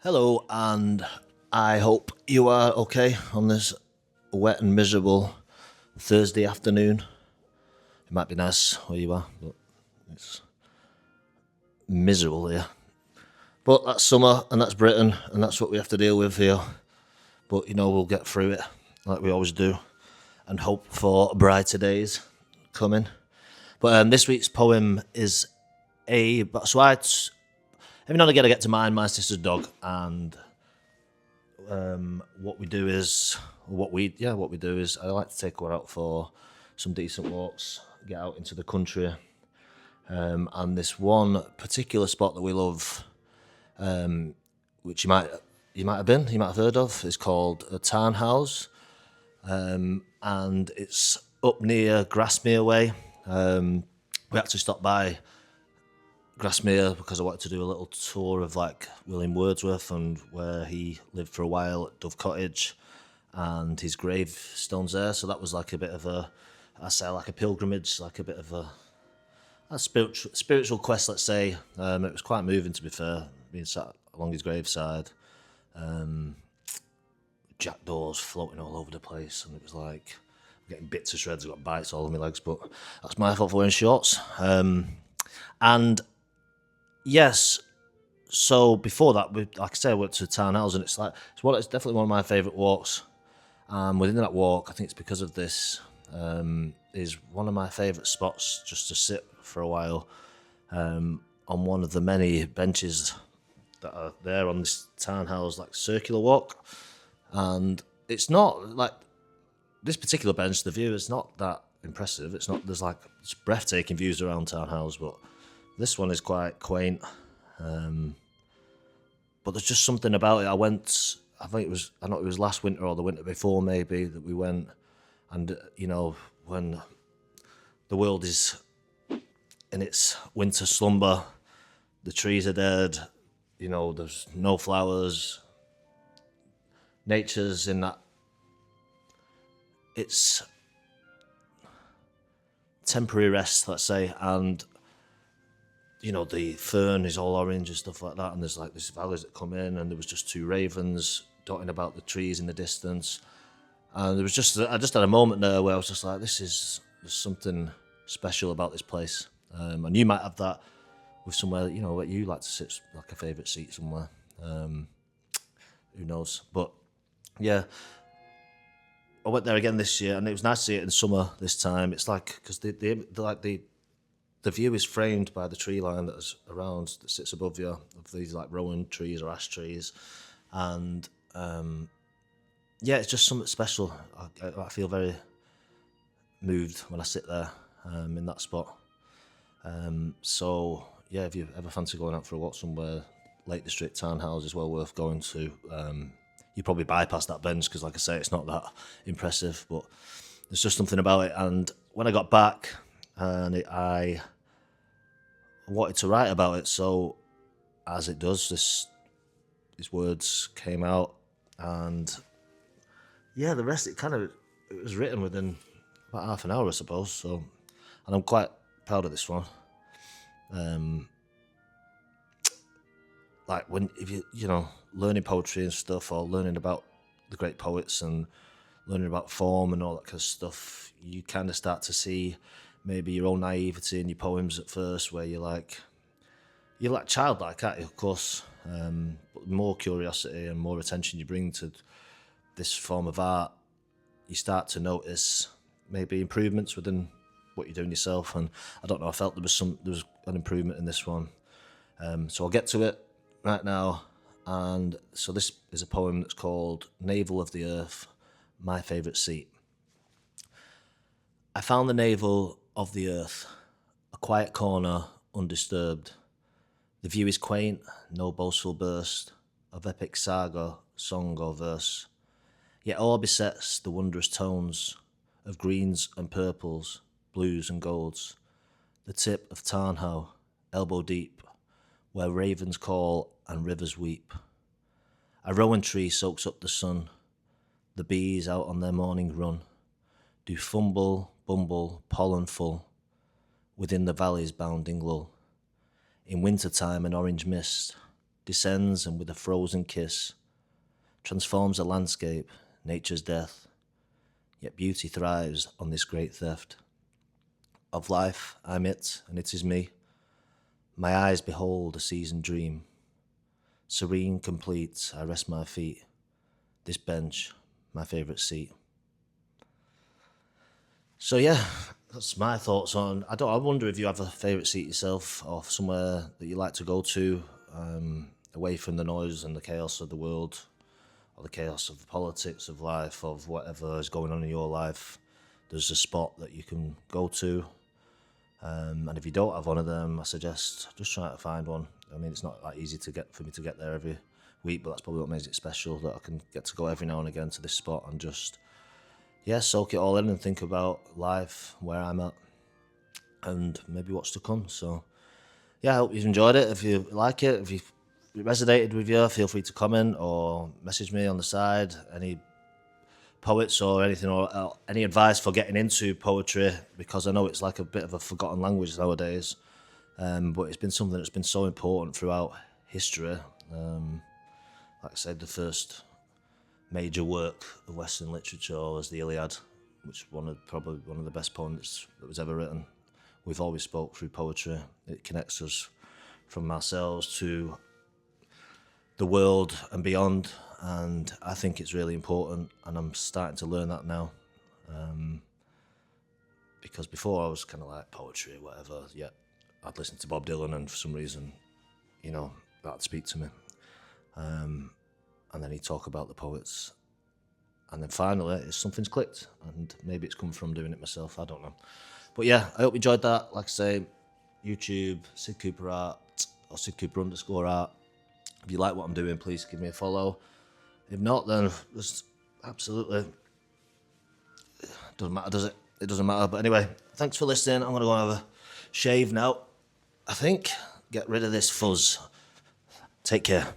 Hello, and I hope you are okay on this wet and miserable Thursday afternoon. It might be nice where you are, but it's miserable here. But that's summer, and that's Britain, and that's what we have to deal with here. But we'll get through it like we always do, and hope for brighter days coming. But this week's poem is so every now and again I get to mind my sister's dog, and what we do is I like to take her out for some decent walks, get out into the country, and this one particular spot that we love, which you might have heard of, is called Tarn Hows, and it's up near Grasmere Way. We actually stopped by Grasmere because I wanted to do a little tour of like William Wordsworth and where he lived for a while at Dove Cottage, and his gravestone's there. So that was like a bit of like a pilgrimage, like a bit of a spiritual quest, let's say. It was quite moving, to be fair, being sat along his graveside. Jackdaws floating all over the place, and it was like getting bits to shreds. I got bites all on my legs, but that's my fault for wearing shorts. And yes, so before that, like I say, I went to Tarn Hows, and it's definitely one of my favourite walks. Within that walk, I think it's because of this, is one of my favourite spots just to sit for a while on one of the many benches that are there on this Tarn Hows like circular walk. And it's not like this particular bench, the view is not that impressive. It's breathtaking views around Tarn Hows, but this one is quite quaint. But there's just something about it. I don't know, it was last winter or the winter before maybe that we went, and when the world is in its winter slumber, the trees are dead, there's no flowers, nature's in that, it's temporary rest, let's say, and the fern is all orange and stuff like that, and there's like these valleys that come in, and there was just two ravens dotting about the trees in the distance, and I just had a moment there where I was just like, there's something special about this place, and you might have that with somewhere where you like to sit, like a favourite seat somewhere, who knows, but yeah, I went there again this year, and it was nice to see it in summer this time. It's like, because the view is framed by the tree line that sits above you, of these like rowan trees or ash trees, and it's just something special. I feel very moved when I sit there in that spot. So yeah, if you ever fancy going out for a walk somewhere, Lake District, Tarn Hows is well worth going to. You probably bypass that bench because, like I say, it's not that impressive, but there's just something about it. And when I got back, I wanted to write about it, so as it does, these words came out, and yeah, the rest it was written within about half an hour, I suppose. So, and I'm quite proud of this one. Like if you learning poetry and stuff, or learning about the great poets and learning about form and all that kind of stuff, you kind of start to see maybe your own naivety in your poems at first, where you're like childlike, aren't you? Of course, but the more curiosity and more attention you bring to this form of art, you start to notice maybe improvements within what you're doing yourself. And I don't know, I felt there was an improvement in this one. So I'll get to it right now. And so this is a poem that's called Navel of the Earth, My Favourite Seat. I found the navel of the earth, a quiet corner, undisturbed. The view is quaint, no boastful burst of epic saga, song or verse. Yet all besets the wondrous tones of greens and purples, blues and golds. The tip of Tarn How, elbow deep, where ravens call and rivers weep. A rowan tree soaks up the sun, the bees out on their morning run do fumble, bumble, pollen full, within the valley's bounding lull. In winter time an orange mist descends and with a frozen kiss transforms a landscape, nature's death. Yet beauty thrives on this great theft. Of life I'm it, and it is me. My eyes behold a seasoned dream. Serene, complete, I rest my feet. This bench, my favourite seat. So yeah, that's my thoughts on. I wonder if you have a favourite seat yourself, or somewhere that you like to go to, away from the noise and the chaos of the world, or the chaos of the politics of life, of whatever is going on in your life. There's a spot that you can go to. And if you don't have one of them, I suggest just trying to find one. I mean, it's not that easy for me to get there every week, but that's probably what makes it special, that I can get to go every now and again to this spot and just, soak it all in and think about life, where I'm at, and maybe what's to come. So, I hope you've enjoyed it. If you like it, if it resonated with you, feel free to comment or message me on the side. Any poets or anything, or any advice for getting into poetry, because I know it's like a bit of a forgotten language nowadays, but it's been something that's been so important throughout history. Like I said, the first major work of Western literature was the Iliad, which is probably one of the best poems that was ever written. We've always spoke through poetry. It connects us from ourselves to the world and beyond, and I think it's really important, and I'm starting to learn that now, because before I was kind of like poetry, whatever, yet I'd listen to Bob Dylan and for some reason, that'd speak to me, and then he'd talk about the poets, and then finally something's clicked, and maybe it's come from doing it myself, I don't know. But yeah, I hope you enjoyed that. Like I say, YouTube, Sid Cooper Art, or Sid Cooper _art. If you like what I'm doing, please give me a follow. If not, then just absolutely doesn't matter, does it? It doesn't matter. But anyway, thanks for listening. I'm going to go and have a shave now, I think. Get rid of this fuzz. Take care.